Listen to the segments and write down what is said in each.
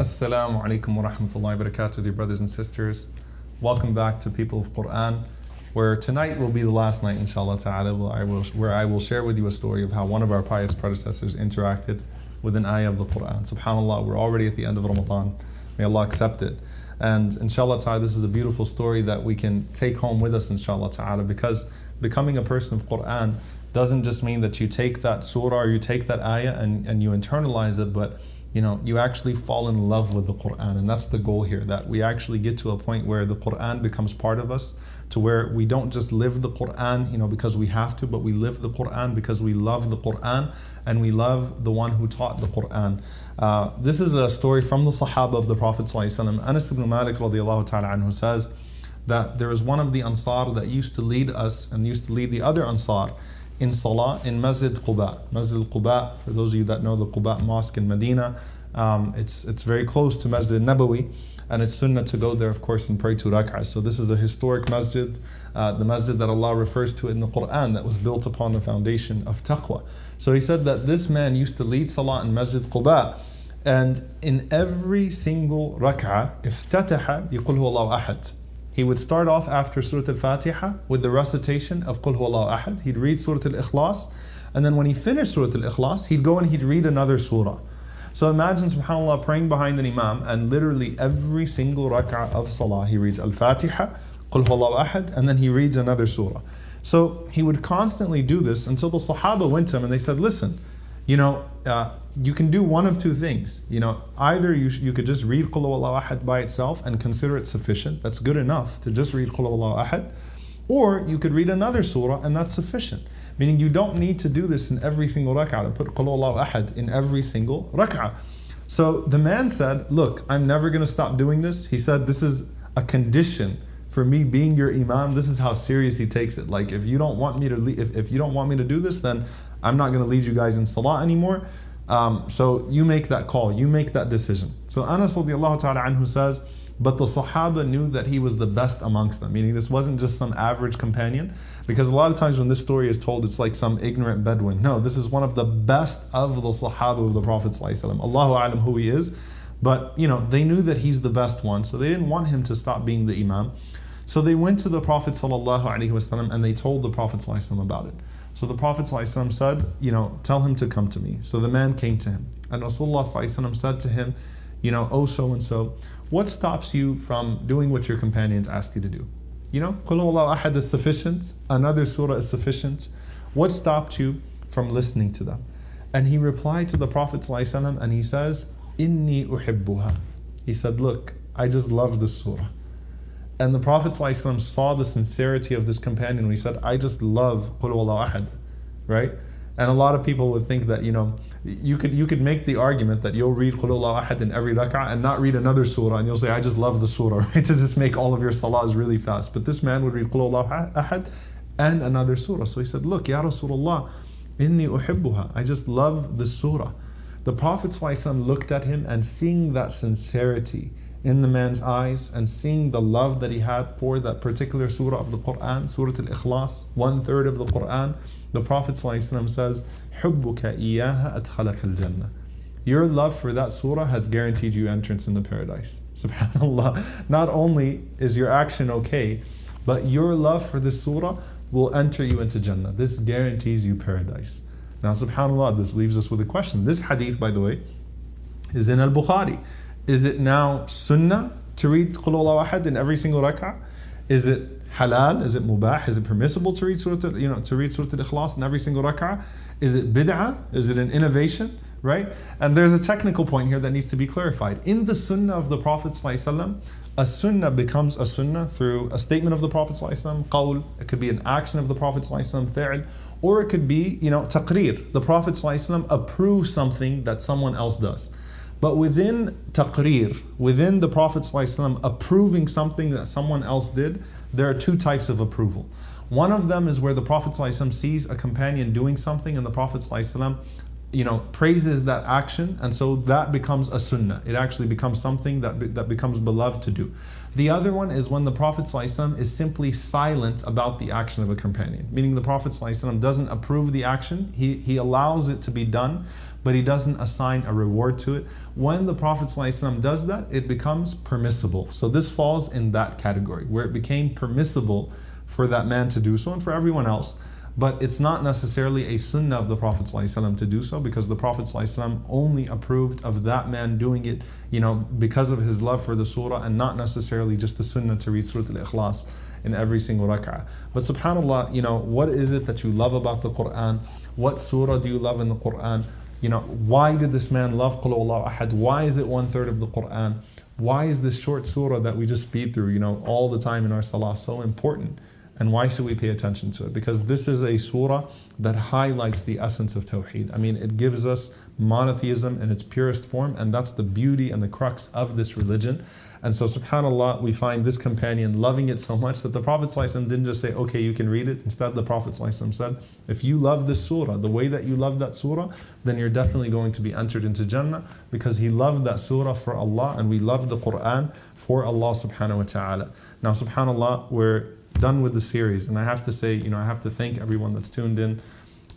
Assalamu alaikum wa rahmatullahi wa barakatuh, dear brothers and sisters. Welcome back to People of Quran, where tonight will be the last night, inshallah ta'ala, where I will share with you a story of how one of our pious predecessors interacted with an ayah of the Quran. SubhanAllah, we're already at the end of Ramadan. May Allah accept it. And inshallah ta'ala, this is a beautiful story that we can take home with us, inshallah ta'ala, because becoming a person of Quran doesn't just mean that you take that surah or you take that ayah and you internalize it, but you actually fall in love with the Quran. And that's the goal here, that we actually get to a point where the Quran becomes part of us, to where we don't just live the Quran, because we have to, but we live the Quran because we love the Quran and we love the one who taught the Quran. This is a story from the Sahaba of the Prophet ﷺ. Anas ibn Malik radiallahu ta'ala anhu says that there is one of the Ansar that used to lead us and used to lead the other Ansar in Salah in Masjid Quba. Masjid Quba, for those of you that know the Quba Mosque in Medina, it's very close to Masjid Nabawi, and it's sunnah to go there, of course, and pray 2 rak'ahs. So this is a historic masjid, the masjid that Allah refers to in the Quran, that was built upon the foundation of taqwa. So he said that this man used to lead Salah in Masjid Quba, and in every single rak'ah, افتتح بقل هو الله أحد. He would start off after Surah Al-Fatiha with the recitation of Qul Huwallahu Ahad. He'd read Surah Al-Ikhlas, and then when he finished Surah Al-Ikhlas, he'd go and he'd read another surah. So imagine, subhanAllah, praying behind an imam, and literally every single rak'ah of salah, he reads Al-Fatiha, Qul Huwallahu Ahad, and then he reads another surah. So he would constantly do this until the Sahaba went to him and they said, listen, you can do one of two things. Either you could just read Qul Huwallahu Ahad by itself and consider it sufficient. That's good enough to just read Qul Huwallahu Ahad. Or you could read another surah and that's sufficient. Meaning you don't need to do this in every single rak'ah, to put Qul Huwallahu Ahad in every single rak'ah. So the man said, look, I'm never going to stop doing this. He said, this is a condition for me being your imam. This is how serious he takes it. Like, if you don't want me to if you don't want me to do this, then I'm not going to lead you guys in salah anymore. So you make that call, you make that decision. So Anas radiallahu ta'ala anhu says, but the Sahaba knew that he was the best amongst them, meaning this wasn't just some average companion, because a lot of times when this story is told, it's like some ignorant Bedouin. No, this is one of the best of the Sahaba of the Prophet ﷺ. Allahu a'lam who he is, but they knew that he's the best one, so they didn't want him to stop being the imam. So they went to the Prophet ﷺ and they told the Prophet ﷺ about it. So the Prophet ﷺ said, tell him to come to me. So the man came to him. And Rasulullah ﷺ said to him, oh so-and-so, what stops you from doing what your companions asked you to do? Qul Huwallahu Ahad is sufficient. Another surah is sufficient. What stopped you from listening to them? And he replied to the Prophet ﷺ and he says, Inni uhibbuha. He said, look, I just love this surah. And the Prophet ﷺ saw the sincerity of this companion when he said, I just love Qul Huwallahu Ahad, right? And a lot of people would think that, you could make the argument that you'll read Qul Huwallahu Ahad in every rak'ah and not read another surah, and you'll say, I just love the surah, right? To just make all of your salahs really fast. But this man would read Qul Huwallahu Ahad and another surah. So he said, look, Ya Rasulullah, inni uhibbuha. I just love the surah. The Prophet ﷺ looked at him, and seeing that sincerity in the man's eyes and seeing the love that he had for that particular surah of the Quran, Surah Al-Ikhlas, 1/3 of the Quran, the Prophet ﷺ says, حُبُّكَ إِيَّاهَا أَدْخَلَكَ الْجَنَّةِ. Your love for that surah has guaranteed you entrance into paradise. SubhanAllah. Not only is your action okay, but your love for this surah will enter you into Jannah. This guarantees you paradise. Now SubhanAllah, this leaves us with a question. This hadith, by the way, is in Al-Bukhari. Is it now sunnah to read Qul Huwallahu Ahad in every single rak'ah? Is it halal? Is it mubah? Is it permissible to read Surah Al-Ikhlas in every single rak'ah? Is it bid'ah? Is it an innovation? Right? And there's a technical point here that needs to be clarified. In the sunnah of the Prophet ﷺ, a sunnah becomes a sunnah through a statement of the Prophet ﷺ, qawl. It could be an action of the Prophet ﷺ, fi'l, or it could be, taqreer. The Prophet ﷺ approves something that someone else does. But within taqreer, within the Prophet ﷺ approving something that someone else did, there are two types of approval. One of them is where the Prophet ﷺ sees a companion doing something and the Prophet ﷺ praises that action, and so that becomes a sunnah. It actually becomes something that becomes beloved to do. The other one is when the Prophet ﷺ is simply silent about the action of a companion. Meaning the Prophet ﷺ doesn't approve the action, he allows it to be done, but he doesn't assign a reward to it. When the Prophet ﷺ does that, it becomes permissible. So this falls in that category, where it became permissible for that man to do so and for everyone else. But it's not necessarily a sunnah of the Prophet ﷺ to do so, because the Prophet ﷺ only approved of that man doing it, because of his love for the surah, and not necessarily just the sunnah to read Surah Al-Ikhlas in every single rak'ah. But subhanAllah, what is it that you love about the Quran? What surah do you love in the Quran? Why did this man love Qul Huwallahu Ahad? Why is it 1/3 of the Quran? Why is this short surah that we just speed through, all the time in our salah so important? And why should we pay attention to it? Because this is a surah that highlights the essence of Tawheed. It gives us monotheism in its purest form, and that's the beauty and the crux of this religion. And so subhanAllah, we find this companion loving it so much that the Prophet ﷺ didn't just say, okay, you can read it. Instead, the Prophet ﷺ said, if you love this surah the way that you love that surah, then you're definitely going to be entered into Jannah, because he loved that surah for Allah, and we love the Quran for Allah subhanahu wa ta'ala. Now subhanAllah, we're done with the series, and I have to say, I have to thank everyone that's tuned in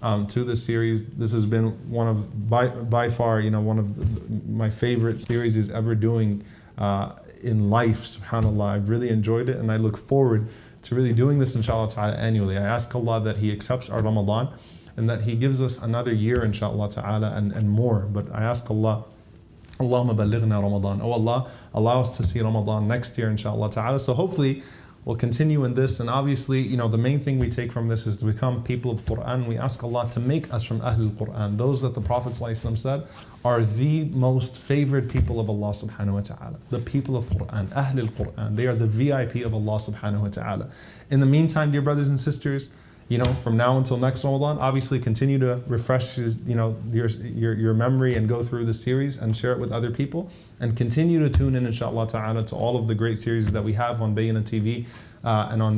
to this series. This has been one of, by far, one of my favorite series is ever doing in life, subhanAllah. I've really enjoyed it, and I look forward to really doing this inshallah ta'ala annually. I ask Allah that He accepts our Ramadan, and that He gives us another year inshallah ta'ala and more. But I ask Allah, Allahumma balighna Ramadan. Oh Allah, allow us to see Ramadan next year inshallah ta'ala. So hopefully we'll continue in this, and obviously, the main thing we take from this is to become people of Quran. We ask Allah to make us from Ahlul Quran, those that the Prophet ﷺ said are the most favored people of Allah subhanahu wa ta'ala. The people of Quran, Ahlul Quran, they are the VIP of Allah subhanahu wa ta'ala. In the meantime, dear brothers and sisters, from now until next Ramadan, obviously continue to refresh, your memory and go through the series and share it with other people, and continue to tune in, inshallah ta'ala, to all of the great series that we have on Bayyinah TV and on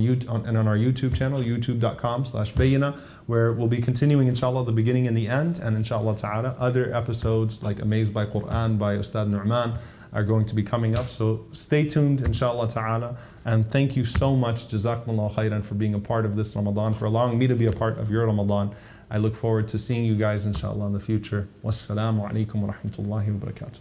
our YouTube channel, youtube.com/Bayyinah, where we'll be continuing, inshallah, the beginning and the end, and inshallah ta'ala, other episodes like Amazed by Quran by Ustad Nu'man are going to be coming up. So stay tuned, inshallah ta'ala. And thank you so much, Jazakumullah khairan, for being a part of this Ramadan, for allowing me to be a part of your Ramadan. I look forward to seeing you guys, inshallah, in the future. Wassalamu alaikum wa rahmatullahi wa barakatuh.